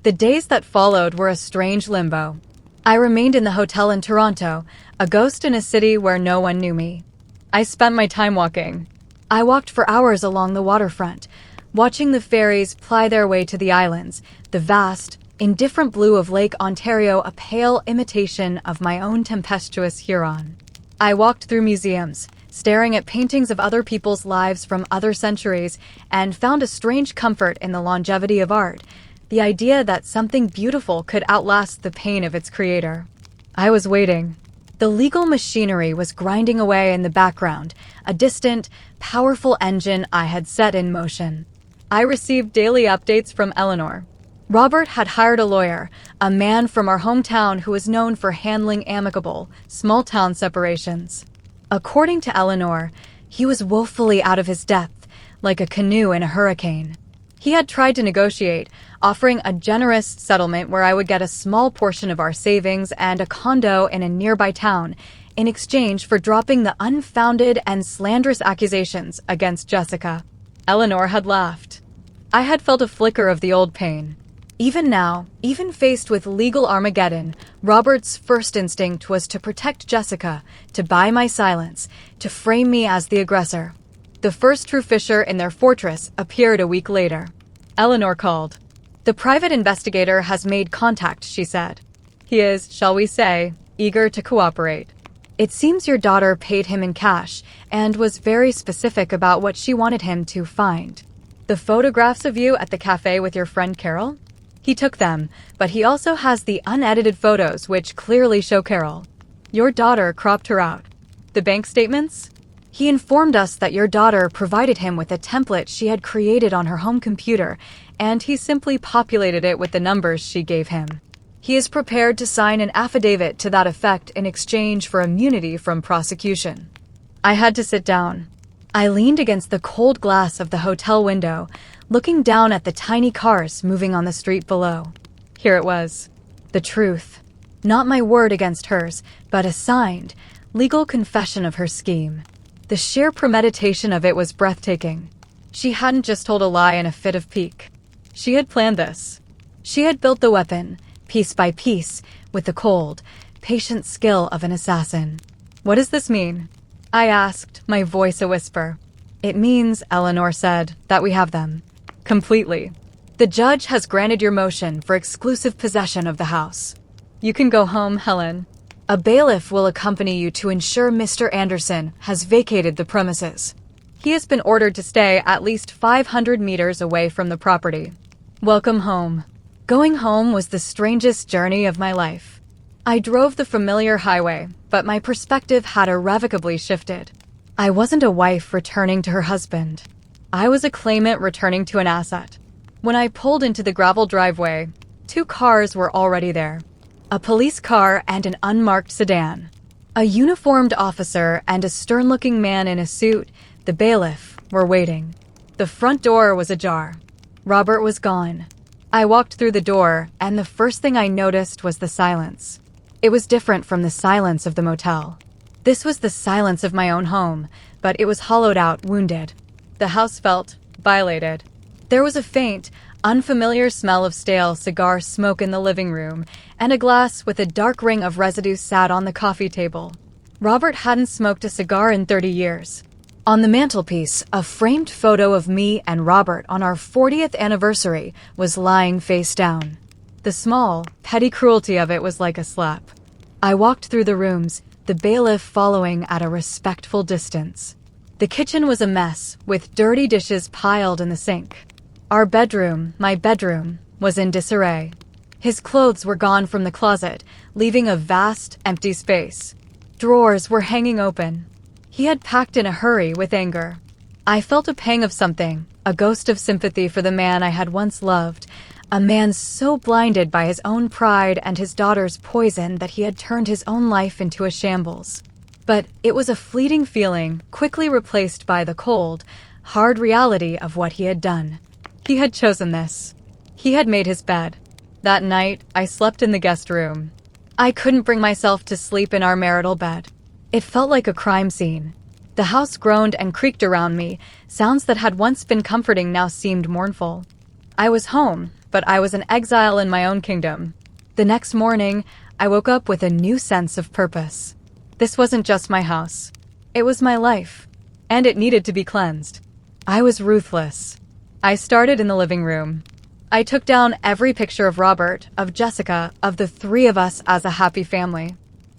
The days that followed were a strange limbo. I remained in the hotel in Toronto, a ghost in a city where no one knew me. I spent my time walking. I walked for hours along the waterfront, watching the ferries ply their way to the islands, the vast, indifferent blue of Lake Ontario a pale imitation of my own tempestuous Huron. I walked through museums, staring at paintings of other people's lives from other centuries, and found a strange comfort in the longevity of art, the idea that something beautiful could outlast the pain of its creator. I was waiting. The legal machinery was grinding away in the background, a distant, powerful engine I had set in motion. I received daily updates from Eleanor. Robert had hired a lawyer, a man from our hometown who was known for handling amicable, small-town separations. According to Eleanor, he was woefully out of his depth, like a canoe in a hurricane. He had tried to negotiate, offering a generous settlement where I would get a small portion of our savings and a condo in a nearby town in exchange for dropping the unfounded and slanderous accusations against Jessica. Eleanor had laughed. I had felt a flicker of the old pain. Even now, even faced with legal Armageddon, Robert's first instinct was to protect Jessica, to buy my silence, to frame me as the aggressor. The first true fissure in their fortress appeared a week later. Eleanor called. The private investigator has made contact, she said. He is, shall we say, eager to cooperate. It seems your daughter paid him in cash and was very specific about what she wanted him to find. The photographs of you at the cafe with your friend Carol? He took them, but he also has the unedited photos which clearly show Carol. Your daughter cropped her out. The bank statements? He informed us that your daughter provided him with a template she had created on her home computer, and he simply populated it with the numbers she gave him. He is prepared to sign an affidavit to that effect in exchange for immunity from prosecution. I had to sit down. I leaned against the cold glass of the hotel window, looking down at the tiny cars moving on the street below. Here it was. The truth. Not my word against hers, but a signed, legal confession of her scheme. The sheer premeditation of it was breathtaking. She hadn't just told a lie in a fit of pique. She had planned this. She had built the weapon, piece by piece, with the cold, patient skill of an assassin. What does this mean? I asked, my voice a whisper. It means, Eleanor said, that we have them. Completely. The judge has granted your motion for exclusive possession of the house. You can go home, Helen. A bailiff will accompany you to ensure Mr. Anderson has vacated the premises. He has been ordered to stay at least 500 meters away from the property. Welcome home. Going home was the strangest journey of my life. I drove the familiar highway, but my perspective had irrevocably shifted. I wasn't a wife returning to her husband. I was a claimant returning to an asset. When I pulled into the gravel driveway, 2 cars were already there. A police car and an unmarked sedan. A uniformed officer and a stern-looking man in a suit, the bailiff, were waiting. The front door was ajar. Robert was gone. I walked through the door, and the first thing I noticed was the silence. It was different from the silence of the motel. This was the silence of my own home, but it was hollowed out, wounded. The house felt violated. There was a faint, unfamiliar smell of stale cigar smoke in the living room, and a glass with a dark ring of residue sat on the coffee table. Robert hadn't smoked a cigar in 30 years. On the mantelpiece, a framed photo of me and Robert on our 40th anniversary was lying face down. The small, petty cruelty of it was like a slap. I walked through the rooms, the bailiff following at a respectful distance. The kitchen was a mess, with dirty dishes piled in the sink. Our bedroom, my bedroom, was in disarray. His clothes were gone from the closet, leaving a vast, empty space. Drawers were hanging open. He had packed in a hurry with anger. I felt a pang of something, a ghost of sympathy for the man I had once loved, a man so blinded by his own pride and his daughter's poison that he had turned his own life into a shambles. But it was a fleeting feeling, quickly replaced by the cold, hard reality of what he had done. He had chosen this. He had made his bed. That night, I slept in the guest room. I couldn't bring myself to sleep in our marital bed. It felt like a crime scene. The house groaned and creaked around me. Sounds that had once been comforting now seemed mournful. I was home, but I was an exile in my own kingdom. The next morning, I woke up with a new sense of purpose. This wasn't just my house. It was my life, and it needed to be cleansed. I was ruthless. I started in the living room. I took down every picture of Robert, of Jessica, of the three of us as a happy family.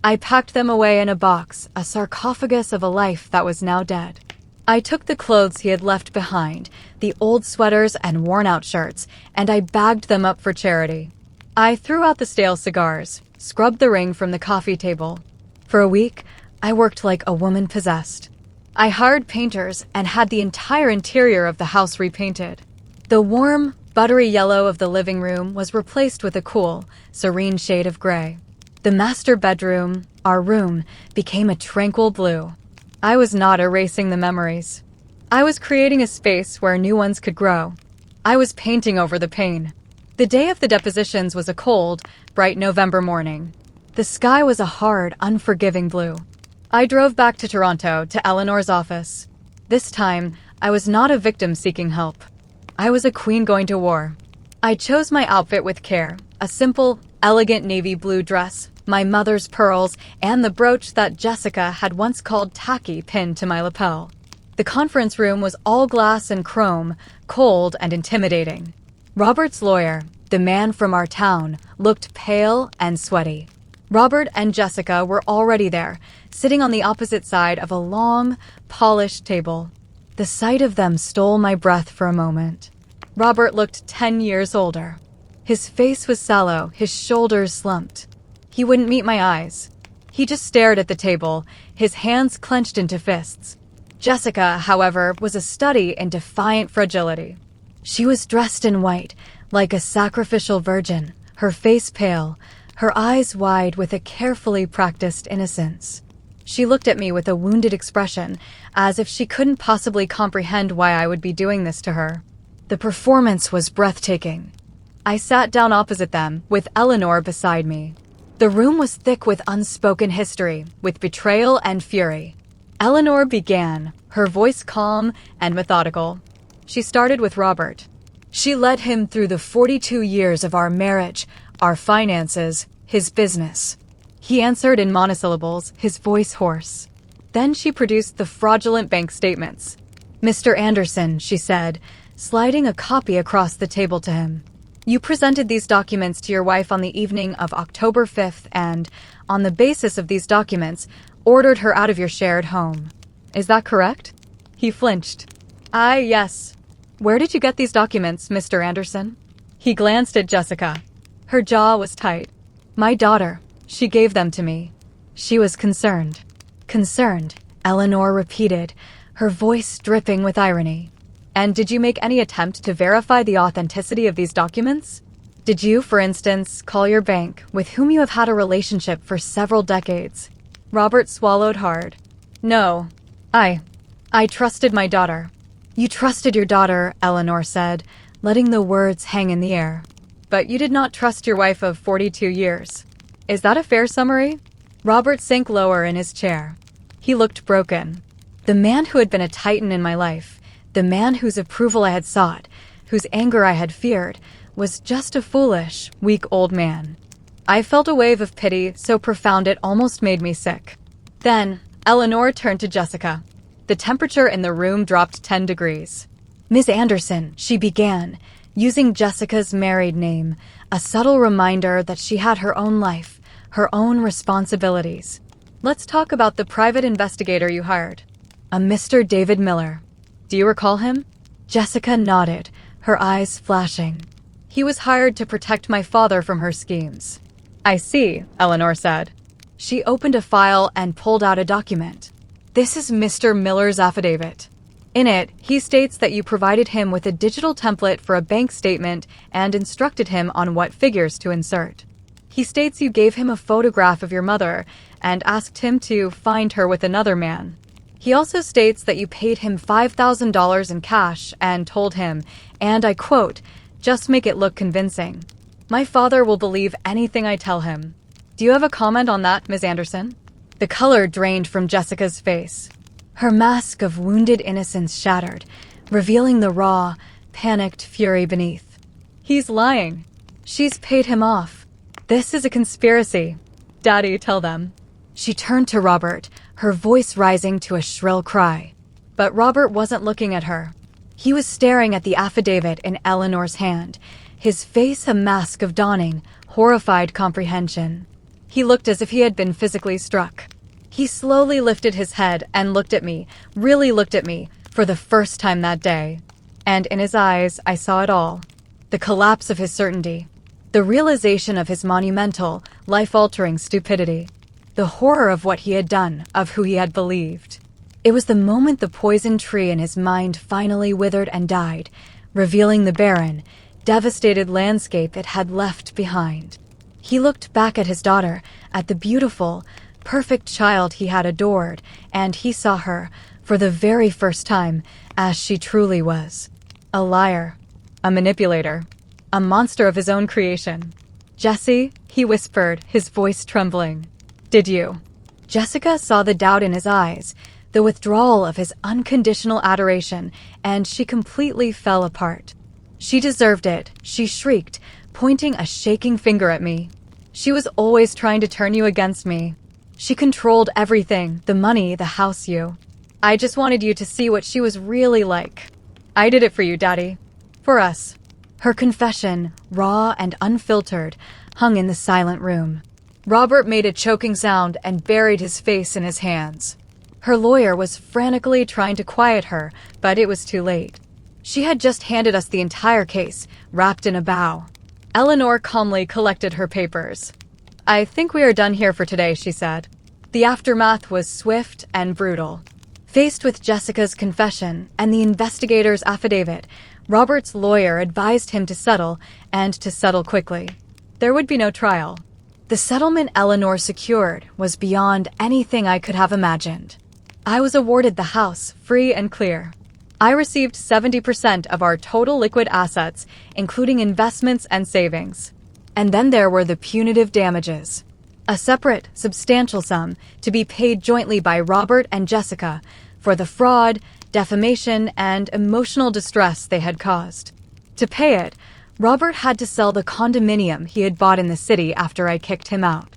I packed them away in a box, a sarcophagus of a life that was now dead. I took the clothes he had left behind, the old sweaters and worn-out shirts, and I bagged them up for charity. I threw out the stale cigars, scrubbed the ring from the coffee table. For a week, I worked like a woman possessed. I hired painters and had the entire interior of the house repainted. The warm, buttery yellow of the living room was replaced with a cool, serene shade of gray. The master bedroom, our room, became a tranquil blue. I was not erasing the memories. I was creating a space where new ones could grow. I was painting over the pain. The day of the depositions was a cold, bright November morning. The sky was a hard, unforgiving blue. I drove back to Toronto, to Eleanor's office. This time, I was not a victim seeking help. I was a queen going to war. I chose my outfit with care, a simple, elegant navy blue dress, my mother's pearls, and the brooch that Jessica had once called tacky pinned to my lapel. The conference room was all glass and chrome, cold and intimidating. Robert's lawyer, the man from our town, looked pale and sweaty. Robert and Jessica were already there, sitting on the opposite side of a long, polished table. The sight of them stole my breath for a moment. Robert looked 10 years older. His face was sallow, his shoulders slumped. He wouldn't meet my eyes. He just stared at the table, his hands clenched into fists. Jessica, however, was a study in defiant fragility. She was dressed in white, like a sacrificial virgin, her face pale, her eyes wide with a carefully practiced innocence. She looked at me with a wounded expression, as if she couldn't possibly comprehend why I would be doing this to her. The performance was breathtaking. I sat down opposite them, with Eleanor beside me. The room was thick with unspoken history, with betrayal and fury. Eleanor began, her voice calm and methodical. She started with Robert. She led him through the 42 years of our marriage, our finances, his business. He answered in monosyllables, his voice hoarse. Then she produced the fraudulent bank statements. "Mr. Anderson," she said, sliding a copy across the table to him. "You presented these documents to your wife on the evening of October 5th and, on the basis of these documents, ordered her out of your shared home. Is that correct?" He flinched. Yes. "Where did you get these documents, Mr. Anderson?" He glanced at Jessica. Her jaw was tight. "My daughter. She gave them to me." She was concerned. "Concerned," Eleanor repeated, her voice dripping with irony. "And did you make any attempt to verify the authenticity of these documents? Did you, for instance, call your bank, with whom you have had a relationship for several decades?" Robert swallowed hard. "No. I trusted my daughter." "You trusted your daughter," Eleanor said, letting the words hang in the air. but you did not trust your wife of 42 years. Is that a fair summary? Robert sank lower in his chair. He looked broken. The man who had been a titan in my life, the man whose approval I had sought, whose anger I had feared, was just a foolish, weak old man. I felt a wave of pity so profound it almost made me sick. Then, Eleanor turned to Jessica. The temperature in the room dropped 10 degrees. "Miss Anderson," she began, using Jessica's married name, a subtle reminder that she had her own life, her own responsibilities. "Let's talk about the private investigator you hired. A Mr. David Miller. Do you recall him?" Jessica nodded, her eyes flashing. "He was hired to protect my father from her schemes." "I see," Eleanor said. She opened a file and pulled out a document. "This is Mr. Miller's affidavit. In it, he states that you provided him with a digital template for a bank statement and instructed him on what figures to insert. He states you gave him a photograph of your mother and asked him to find her with another man. He also states that you paid him $5,000 in cash and told him, and I quote, 'Just make it look convincing. My father will believe anything I tell him.' Do you have a comment on that, Ms. Anderson?" The color drained from Jessica's face. Her mask of wounded innocence shattered, revealing the raw, panicked fury beneath. "He's lying. She's paid him off. This is a conspiracy. Daddy, tell them." She turned to Robert, her voice rising to a shrill cry. But Robert wasn't looking at her. He was staring at the affidavit in Eleanor's hand, his face a mask of dawning, horrified comprehension. He looked as if he had been physically struck. He slowly lifted his head and looked at me, really looked at me, for the first time that day. And in his eyes, I saw it all. The collapse of his certainty. The realization of his monumental, life-altering stupidity. The horror of what he had done, of who he had believed. It was the moment the poison tree in his mind finally withered and died, revealing the barren, devastated landscape it had left behind. He looked back at his daughter, at the beautiful, perfect child he had adored, and he saw her, for the very first time, as she truly was. A liar. A manipulator. A monster of his own creation. "Jessie," he whispered, his voice trembling. "Did you?" Jessica saw the doubt in his eyes, the withdrawal of his unconditional adoration, and she completely fell apart. "She deserved it," she shrieked, pointing a shaking finger at me. "She was always trying to turn you against me. She controlled everything, the money, the house, you. I just wanted you to see what she was really like. I did it for you, Daddy. For us." Her confession, raw and unfiltered, hung in the silent room. Robert made a choking sound and buried his face in his hands. Her lawyer was frantically trying to quiet her, but it was too late. She had just handed us the entire case, wrapped in a bow. Eleanor calmly collected her papers. "I think we are done here for today," she said. The aftermath was swift and brutal. Faced with Jessica's confession and the investigator's affidavit, Robert's lawyer advised him to settle, and to settle quickly. There would be no trial. The settlement Eleanor secured was beyond anything I could have imagined. I was awarded the house, free and clear. I received 70% of our total liquid assets, including investments and savings. And then there were the punitive damages. A separate, substantial sum to be paid jointly by Robert and Jessica for the fraud, defamation, and emotional distress they had caused. To pay it, Robert had to sell the condominium he had bought in the city after I kicked him out.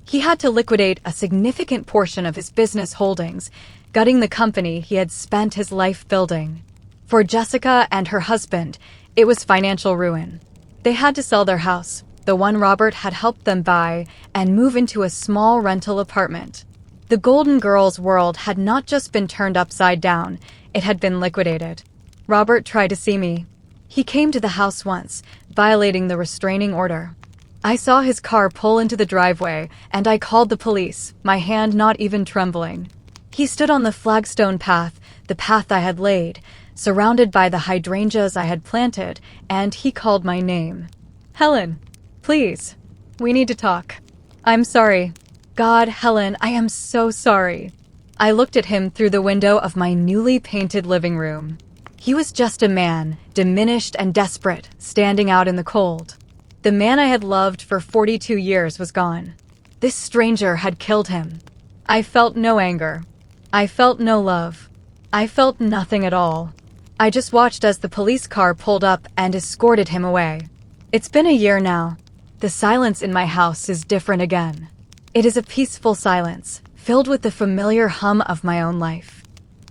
He had to liquidate a significant portion of his business holdings, gutting the company he had spent his life building. For Jessica and her husband, it was financial ruin. They had to sell their house, the one Robert had helped them buy, and move into a small rental apartment. The Golden Girls' world had not just been turned upside down, it had been liquidated. Robert tried to see me. He came to the house once, violating the restraining order. I saw his car pull into the driveway, and I called the police, my hand not even trembling. He stood on the flagstone path, the path I had laid, surrounded by the hydrangeas I had planted, and he called my name. "Helen, please, we need to talk. I'm sorry. God, Helen, I am so sorry." I looked at him through the window of my newly painted living room. He was just a man, diminished and desperate, standing out in the cold. The man I had loved for 42 years was gone. This stranger had killed him. I felt no anger. I felt no love. I felt nothing at all. I just watched as the police car pulled up and escorted him away. It's been a year now. The silence in my house is different again. It is a peaceful silence, filled with the familiar hum of my own life.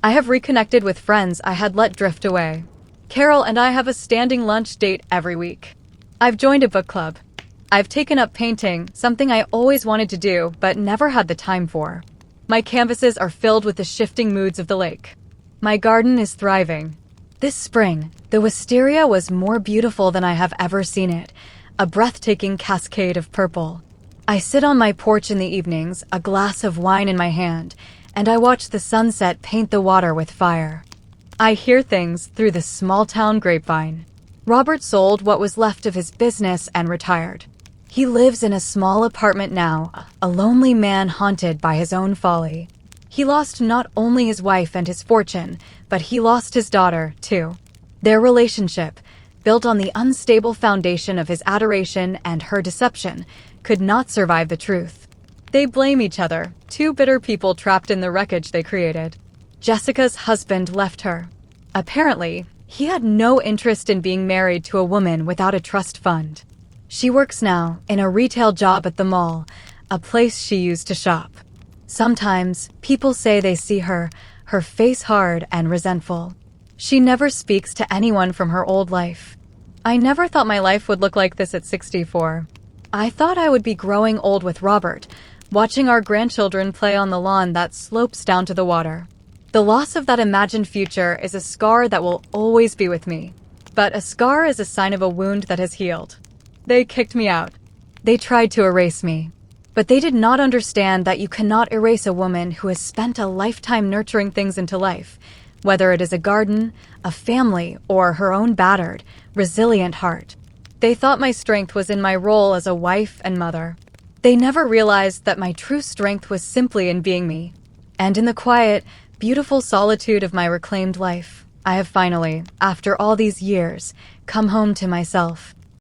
I have reconnected with friends I had let drift away. Carol and I have a standing lunch date every week. I've joined a book club. I've taken up painting, something I always wanted to do but never had the time for. My canvases are filled with the shifting moods of the lake. My garden is thriving. This spring, the wisteria was more beautiful than I have ever seen it, a breathtaking cascade of purple. I sit on my porch in the evenings, a glass of wine in my hand, and I watch the sunset paint the water with fire. I hear things through the small-town grapevine. Robert sold what was left of his business and retired. He lives in a small apartment now, a lonely man haunted by his own folly. He lost not only his wife and his fortune, but he lost his daughter, too. Their relationship, built on the unstable foundation of his adoration and her deception, could not survive the truth. They blame each other, two bitter people trapped in the wreckage they created. Jessica's husband left her. Apparently, he had no interest in being married to a woman without a trust fund. She works now in a retail job at the mall, a place she used to shop. Sometimes, people say they see her face hard and resentful. She never speaks to anyone from her old life. I never thought my life would look like this at 64. I thought I would be growing old with Robert, watching our grandchildren play on the lawn that slopes down to the water. The loss of that imagined future is a scar that will always be with me. But a scar is a sign of a wound that has healed. They kicked me out. They tried to erase me. But they did not understand that you cannot erase a woman who has spent a lifetime nurturing things into life, whether it is a garden, a family, or her own battered, resilient heart. They thought my strength was in my role as a wife and mother. They never realized that my true strength was simply in being me. And in the quiet, beautiful solitude of my reclaimed life, I have finally, after all these years, come home to myself.